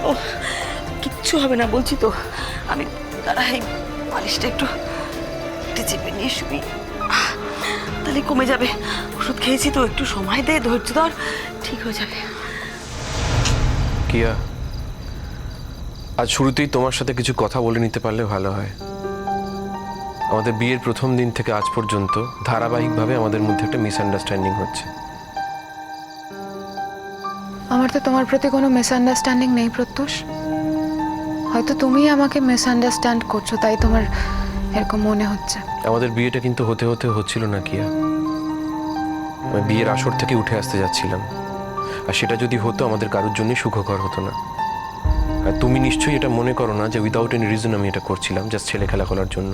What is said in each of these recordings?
ও কিচ্ছু হবে না বলছি তো। আমি দাঁড়া এই বালিশটা একটু চেপে নিয়ে শুবি, তাহলে কমে যাবে। ওষুধ খেয়েছি তো, একটু সময় দে, ধৈর্য ধর, ঠিক হয়ে যাবে। কিয়া, আজ শুরুতেই তোমার সাথে কিছু কথা বলে নিতে পারলে ভালো হয়। আমাদের বিয়ের প্রথম দিন থেকে আজ পর্যন্ত ধারাবাহিকভাবে আমাদের মধ্যে একটা মিসআন্ডারস্ট্যান্ডিং হচ্ছে। আমার তো তোমার প্রতি কোনো মিসআন্ডারস্ট্যান্ডিং নেই প্রত্যুষ। হয়তো তুমি আমাকে মিসআন্ডারস্ট্যান্ড করছো, তাই তোমার এরকম মনে হচ্ছে। আমাদের বিয়েটা কিন্তু হতে হতে হচ্ছিল না কিয়া। আমি বিয়ের আসর থেকে উঠে আসতে যাচ্ছিলাম, আর সেটা যদি হতো আমাদের কারোর জন্যই সুখকর হতো না। আর তুমি নিশ্চয়ই এটা মনে করো না যে উইদাউট এনি রিজন আমি এটা করছিলাম জাস্ট ছেলে খেলা করার জন্য।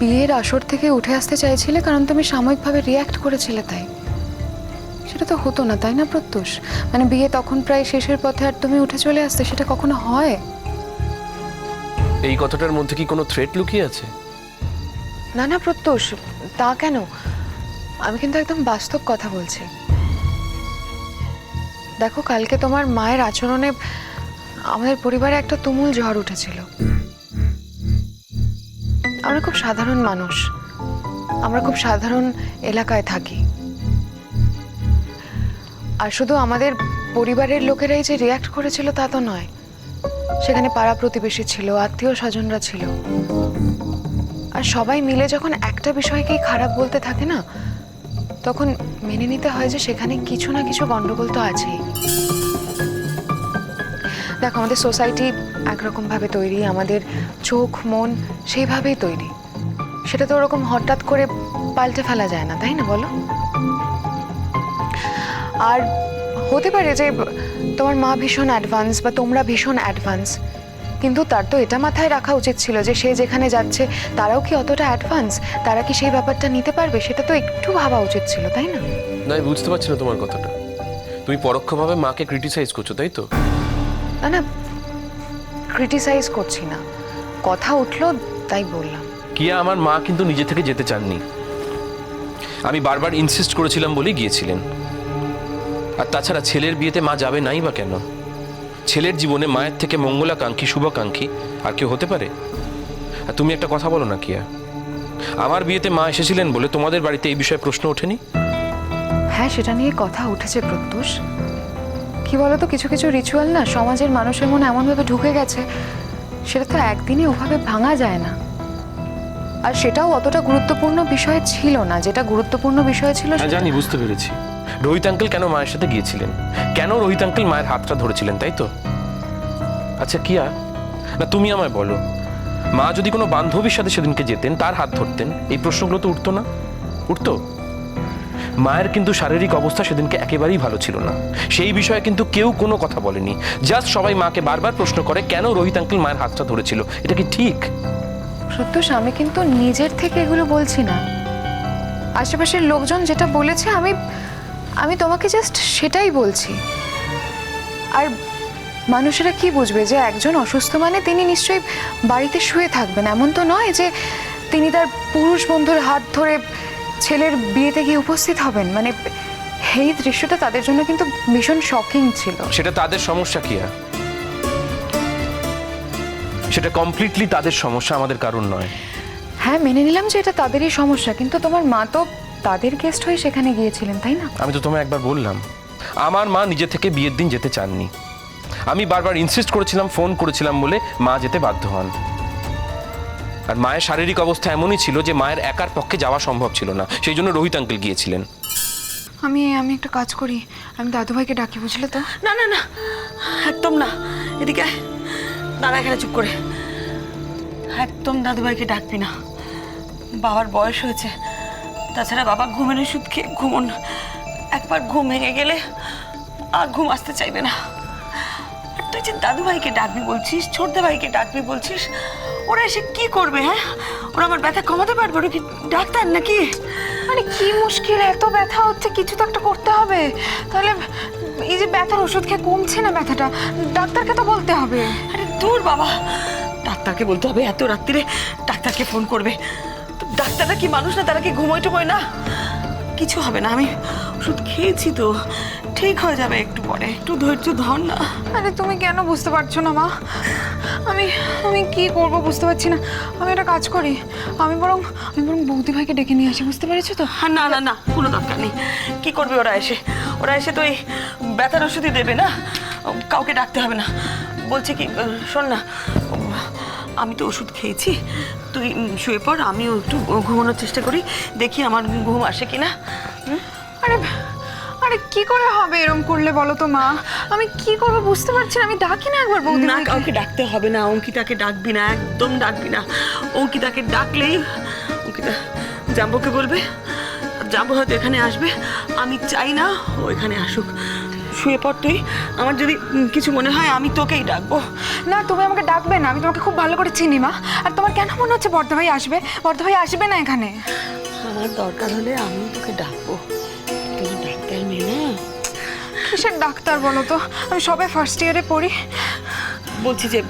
বিয়ের আসর থেকে উঠে আসতে চাইছিলে কারণ তুমি সাময়িকভাবে রিয়্যাক্ট করেছিলে, তাই সেটা তো হতো না, তাই না প্রত্যুষ? মানে বিয়ে তখন প্রায় শেষের পথে, আর তুমি উঠে চলে আসতে, সেটা কখনো হয়? এই কথাটার মধ্যে কি কোনো থ্রেট লুকিয়ে আছে? না না প্রত্যুষ, তা কেন? আমি কিন্তু একদম বাস্তব কথা বলছি। দেখো, কালকে তোমার মায়ের আচরণে আমাদের পরিবারে একটা তুমুল ঝড় উঠেছিল। আমরা খুব সাধারণ মানুষ, আমরা খুব সাধারণ এলাকায় থাকি। আর শুধু আমাদের পরিবারের লোকেরাই যে রিয়্যাক্ট করেছিল তা তো নয়, সেখানে পাড়া প্রতিবেশী ছিল, আত্মীয় স্বজনরা ছিল। আর সবাই মিলে যখন একটা বিষয়কেই খারাপ বলতে থাকে না, তখন মেনে নিতে হয় যে সেখানে কিছু না কিছু গন্ডগোল তো আছেই। দেখো, আমাদের সোসাইটি একরকম ভাবে তৈরি, আমাদের চোখ মন সেইভাবেই তৈরি। সেটা তো ওরকম হঠাৎ করে পাল্টে ফেলা যায় না, তাই না বলো? আর হতে পারে যে তোমার মা ভীষণ অ্যাডভান্স বা তোমরা ভীষণ অ্যাডভান্স, কিন্তু তার তো এটা মাথায় রাখা উচিত ছিল যে সে যেখানে যাচ্ছে তারাও কি অতটা অ্যাডভান্স, তারা কি সেই ব্যাপারটা নিতে পারবে, সেটা তো একটু ভাবা উচিত ছিল, তাই না? না, আমি বুঝতে পারছি না তোমার কথাটা। তুমি পরোক্ষভাবে মাকে ক্রিটিসাইজ করছো, তাই তো? না না, ক্রিটিসাইজ করছি না, কথা উঠলো তাই বললাম। কিয়া, আমার মা কিন্তু নিজে থেকে যেতে চাননি। আমি বারবার ইনসিস্ট করেছিলাম বলেই গিয়েছিলেন। আর তাছাড়া ছেলের বিয়েতে মা যাবে নাই বা কেন? ছেলের জীবনে মায়ের থেকে মঙ্গলাকাঙ্ক্ষী শুভাকাঙ্ক্ষী আর কেউ হতে পারে? আর তুমি একটা কথা বলো না কিয়া, আমার বিয়েতে মা এসেছিলেন বলে তোমাদের বাড়িতে এই বিষয়ে প্রশ্ন ওঠেনি? হ্যাঁ, সেটা নিয়ে কথা উঠেছে প্রত্যুষ। কি বলতো, কিছু কিছু রিচুয়াল না সমাজের মানুষের মনে এমনভাবে ঢুকে গেছে, সেটা তো একদিনে ওভাবে ভাঙা যায় না। আর সেটাও অতটা গুরুত্বপূর্ণ বিষয় ছিল না, যেটা গুরুত্বপূর্ণ বিষয় ছিল জানি, বুঝতে পেরেছি। রোহিত আঙ্কেল কেন মায়ের সাথে গিয়েছিলেন, কেন রোহিত আঙ্কেল মায়ের হাতটা ধরেছিলেন, তাই তো? আচ্ছা কিয়া, না তুমি আমায় বলো, মা যদি কোনো বান্ধবীর সাথে সেদিনকে যেতেন, তার হাত ধরতেন, এই প্রশ্নগুলো তো উঠতো না? উঠতো? মায়ের কিন্তু শারীরিক অবস্থা সেদিনকে একেবারেই ভালো ছিল না, সেই বিষয়ে কিন্তু কেউ কোনো কথা বলেনি। জাস্ট সবাই মাকে বারবার প্রশ্ন করে কেন রোহিত আঙ্কেল মায়ের হাতটা ধরেছিল। এটা কি ঠিক? প্রত্যুষ, আমি কিন্তু নিজের থেকে এগুলো বলছি না, আশেপাশের লোকজন যেটা বলেছে আমি তোমাকে জাস্ট সেটাই বলছি। আর মানুষেরা কি বুঝবে যে একজন অসুস্থ মানে তিনি নিশ্চয়ই বাড়িতে শুয়ে থাকবেন, এমন তো নয় যে তিনি তার পুরুষ বন্ধুর হাত ধরে ছেলের বিয়েতে গিয়ে উপস্থিত হবেন। মানে এই দৃশ্যটা তাদের জন্য কিন্তু ভীষণ শকিং ছিল। সেটা তাদের সমস্যা কিয়া, সেটা কমপ্লিটলি তাদের সমস্যা, আমাদের কারণ নয়। হ্যাঁ, মেনে নিলাম যে এটা তাদেরই সমস্যা, কিন্তু তোমার মা তো তাদের গেস্ট হয়ে সেখানে গিয়েছিলেন, তাই না? আমি তো তোমায় একবার বললাম, আমার মা নিজে থেকে বিয়ের দিন যেতে চাননি। আমি বারবার ইনসিস্ট করেছিলাম, ফোন করেছিলাম বলে মা যেতে বাধ্য হন। আর মায়ের শারীরিক অবস্থা এমনই ছিল যে মায়ের একার পক্ষে যাওয়া সম্ভব ছিল না, সেই জন্য রোহিত আঙ্কেল গিয়েছিলেন। আমি একটা কাজ করি, আমি দাদুভাইকে ডাকি, বুঝলে তো? না না না, একদম না, এদিকে আয়। দাঁড়া এখানে চুপ করে। একদম দাদুভাইকে ডাকবি না, বাবার বয়স হয়েছে। তাছাড়া বাবা ঘুমের ওষুধ খেয়ে ঘুমন, একবার ঘুম ভেঙে গেলে আর ঘুম আসতে চাইবে না। আর তুই যে দাদুভাইকে ডাকবি বলছিস, ছোটদা ভাইকে ডাকবি বলছিস, ওরা এসে কি করবে? হ্যাঁ, ওরা আমার ব্যথা কমাতে পারবে? ওরা কি ডাক্তার নাকি? আরে কি মুশকিল, এত ব্যথা হচ্ছে, কিছু তো একটা করতে হবে। তাহলে এই যে ব্যথার ওষুধ খেয়ে কমছে না ব্যথাটা, ডাক্তারকে তো বলতে হবে। আরে দূর বাবা, ডাক্তারকে বলতে হবে? এত রাত্রিরে ডাক্তারকে ফোন করবে? ডাক্তাররা কি মানুষ না? তারা কি ঘুমোয় টুমোয় না? কিছু হবে না, আমি ওষুধ খেয়েছি তো, ঠিক হয়ে যাবে একটু পরে, একটু ধৈর্য ধর না। আরে তুমি কেন বুঝতে পারছো না মা? আমি আমি কি করব বুঝতে পারছি না। আমি একটা কাজ করি, আমি বরং বৌদি ভাইকে ডেকে নিয়ে আসি, বুঝতে পেরেছো তো? না না না, কোনো দরকার নেই। কি করবে ওরা এসে? ওরা এসে তো এই ব্যথার ওষুধই দেবে না, কাউকে ডাকতে হবে না। বলছে কি, শোন না, আমি তো ওষুধ খেয়েছি, তুই শুয়ে পড়, আমিও একটু ঘুমানোর চেষ্টা করি, দেখি আমার ঘুম আসে কিনা। আরে আরে কি করে হবে এরকম করলে বলো তো মা? আমি কি করব বুঝতে পারছি না। আমি ডাকি না একবার বৌদি না, ভাইকে? কাউকে ডাকতে হবে না, অঙ্কিতাকে ডাকবি না, একদম ডাকবি না। অঙ্কিতাকে ডাকলেই অঙ্কিতা জাম্বোকে বলবে, জাম্বো হয়তো এখানে আসবে। আমি চাই না ও এখানে আসুক। শুয়ে পড় তুই, আমার যদি কিছু মনে হয় আমি তোকেই ডাকবো। না, তুমি আমাকে ডাকবে না, আমি তোমাকে খুব ভালো করে চিনি মা। আর তোমার কেন মনে হচ্ছে বর্ধা ভাই আসবে? বর্ধা ভাই আসবে না এখানে। আমার দরকার হলে আমি তোকে ডাকবো। তুমি ডাক্তার মেয়ে না? কিসের ডাক্তার বলো তো? আমি সবে ফার্স্ট ইয়ারে পড়ি। বলছি যে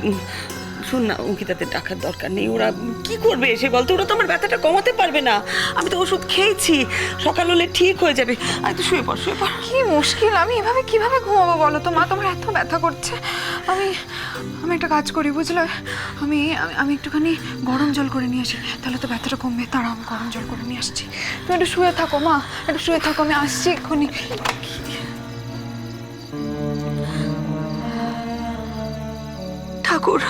শোন না, অঙ্কিতাদের ডাকার দরকার নেই। ওরা কি করবে এসে বলতো? ওরা তো আমার ব্যথাটা কমাতে পারবে না। আমি তো ওষুধ খেয়েছি, সকাল হলে ঠিক হয়ে যাবে। আর তুই শুয়ে পড়, শুয়ে পড়। কি মুশকিল, আমি এভাবে কিভাবে ঘুমাবো বলো তো মা? তোমার এত ব্যথা করছে। আমি আমি একটা কাজ করি বুঝলে, আমি আমি একটুখানি গরম জল করে নিয়ে আসি, তাহলে তো ব্যথাটা কমবে। তারা আমি গরম জল করে নিয়ে আসছি। তুমি একটু শুয়ে থাকো মা, একটু শুয়ে থাকো, আমি আসছি এক্ষুনি। ঠাকুর,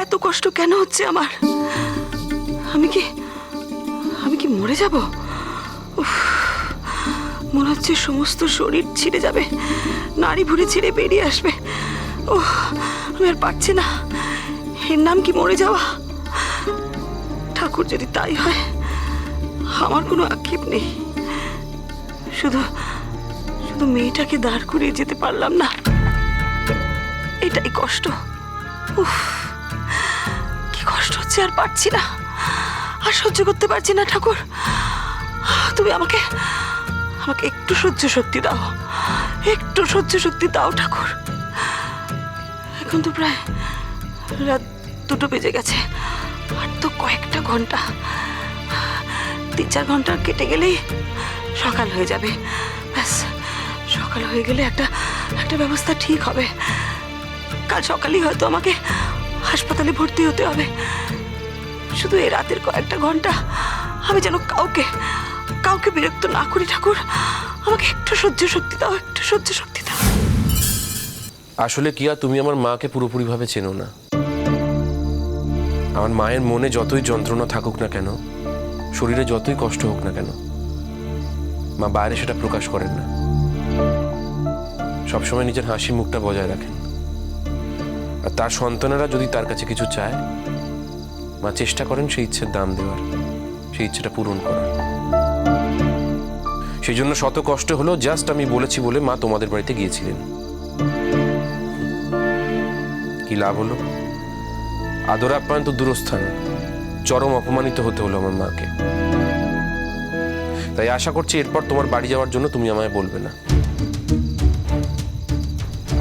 এত কষ্ট কেন হচ্ছে আমার? আমি কি মরে যাব? উফ, মনে হচ্ছে সমস্ত শরীর ছিঁড়ে যাবে, নাড়ি ভুড়ি ছিঁড়ে বেরিয়ে আসবে। ওহ, আমি আর পারছি না। এর নাম কি মরে যাওয়া? ঠাকুর, যদি তাই হয়, আমার কোনো আক্ষেপ নেই। শুধু শুধু মেয়েটাকে দাঁড় করিয়ে যেতে পারলাম না, এটাই কষ্ট। উফ, কি কষ্ট হচ্ছে, আর পারছি না, আর সহ্য করতে পারছি না। ঠাকুর, তুমি আমাকে একটু সহ্য শক্তি দাও, একটু সহ্য শক্তি দাও ঠাকুর। এখন তো প্রায় রাত 2টো বেজে গেছে, আর তো কয়েকটা ঘন্টা, 3-4 ঘন্টা কেটে গেলেই সকাল হয়ে যাবে। ব্যাস, সকাল হয়ে গেলে একটা ব্যবস্থা ঠিক হবে। কাল সকালেই হয়তো আমাকে হাসপাতালে ভর্তি হতে হবে। শুধু এই রাতের কয়েকটা ঘন্টা আমি যেন কাউকে বিরক্ত না করি। ঠাকুর, আমাকে একটু সহ্য শক্তি দাও, একটু সহ্য শক্তি দাও। আসলে কিয়া, তুমি আমার মাকে পুরোপুরিভাবে চেনো না। আমার মায়ের মনে যতই যন্ত্রণা থাকুক না কেন, শরীরে যতই কষ্ট হোক না কেন, মা বাইরে সেটা প্রকাশ করেন না। সবসময় নিজের হাসি মুখটা বজায় রাখেন। আর তার সন্তানেরা যদি তার কাছে কিছু চায়, মা চেষ্টা করেন সেই ইচ্ছের দাম দেওয়ার, সেই ইচ্ছেটা পূরণ করার। সেই জন্য শত কষ্ট হলো, জাস্ট আমি বলেছি বলে মা তোমাদের বাড়িতে গিয়েছিলেন। কি লাভ হলো? আদর আপ্যায়ন তো দূরস্থান, চরম অপমানিত হতে হলো আমার মাকে। তাই আশা করছি এরপর তোমার বাড়ি যাওয়ার জন্য তুমি আমায় বলবে না।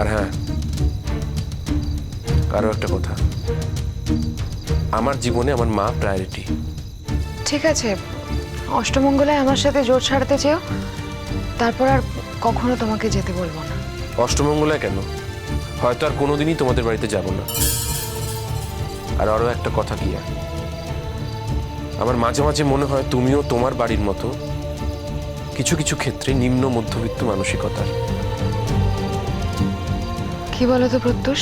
আর হ্যাঁ, আরো একটা কথা, আমার জীবনে আমার মা প্রায়োরিটি। ঠিক আছে, অষ্টমঙ্গলায় আমার সাথে জোর ছাড়াতে চেয়েও, তারপর আর কখনো তোমাকে যেতে বলবো না। অষ্টমঙ্গলায় কেন, হয়তো আর কোনোদিনই তোমাদের বাড়িতে যাব না। আর আরো একটা কথা কি, আমার মাঝে মাঝে মনে হয় তুমিও তোমার বাড়ির মতো কিছু কিছু ক্ষেত্রে নিম্ন মধ্যবিত্ত মানসিকতার। কি বলো তো প্রত্যুষ,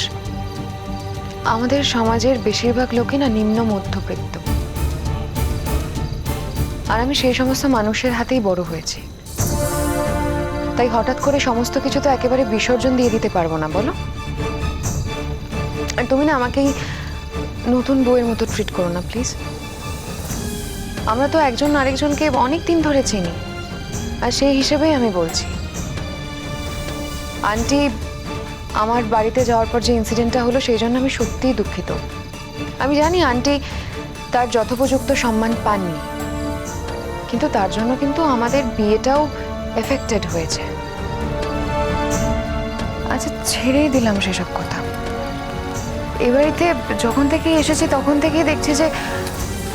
আমাদের সমাজের বেশিরভাগ লোকই না নিম্ন মধ্যবিত্ত, আর আমি সেই সমস্ত মানুষের হাতেই বড় হয়েছি। তাই হঠাৎ করে সমস্ত কিছু তো একেবারে বিসর্জন দিয়ে দিতে পারবো না, বলো? আর তুমি না আমাকেই নতুন বউয়ের মতো ট্রিট করো না প্লিজ। আমরা তো একজন আরেকজনকে অনেক দিন ধরে চিনি, আর সেই হিসেবেই আমি বলছি। আন্টি আমার বাড়িতে যাওয়ার পর যে ইনসিডেন্টটা হলো, সেই জন্য আমি সত্যিই দুঃখিত। আমি জানি আন্টি তার যথোপযুক্ত সম্মান পাননি, কিন্তু তার জন্য কিন্তু আমাদের বিয়েটাও এফেক্টেড হয়েছে। আচ্ছা, ছেড়েই দিলাম সেসব কথা। এ বাড়িতে যখন থেকেই এসেছি তখন থেকেই দেখছি যে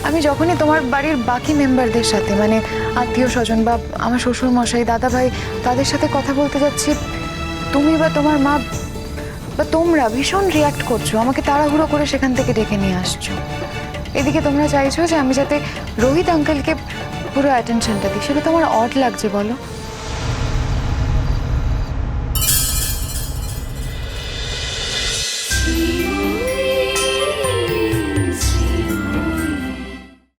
আমি যখনই তোমার বাড়ির বাকি মেম্বারদের সাথে মানে আত্মীয় স্বজন বা আমার শ্বশুর মশাই দাদা ভাই তাদের সাথে কথা বলতে যাচ্ছি, তুমি বা তোমার মা বা তোমরা ভীষণ রিয়াক্ট করছো, আমাকে তাড়াহুড়ো করে সেখান থেকে ডেকে নিয়ে আসছো। এদিকে তোমরা চাইছো যে আমি যাতে রোহিত আঙ্কেলকে পুরো অ্যাটেনশনটা দিই, সেটা তোমার অড লাগছে বলো? She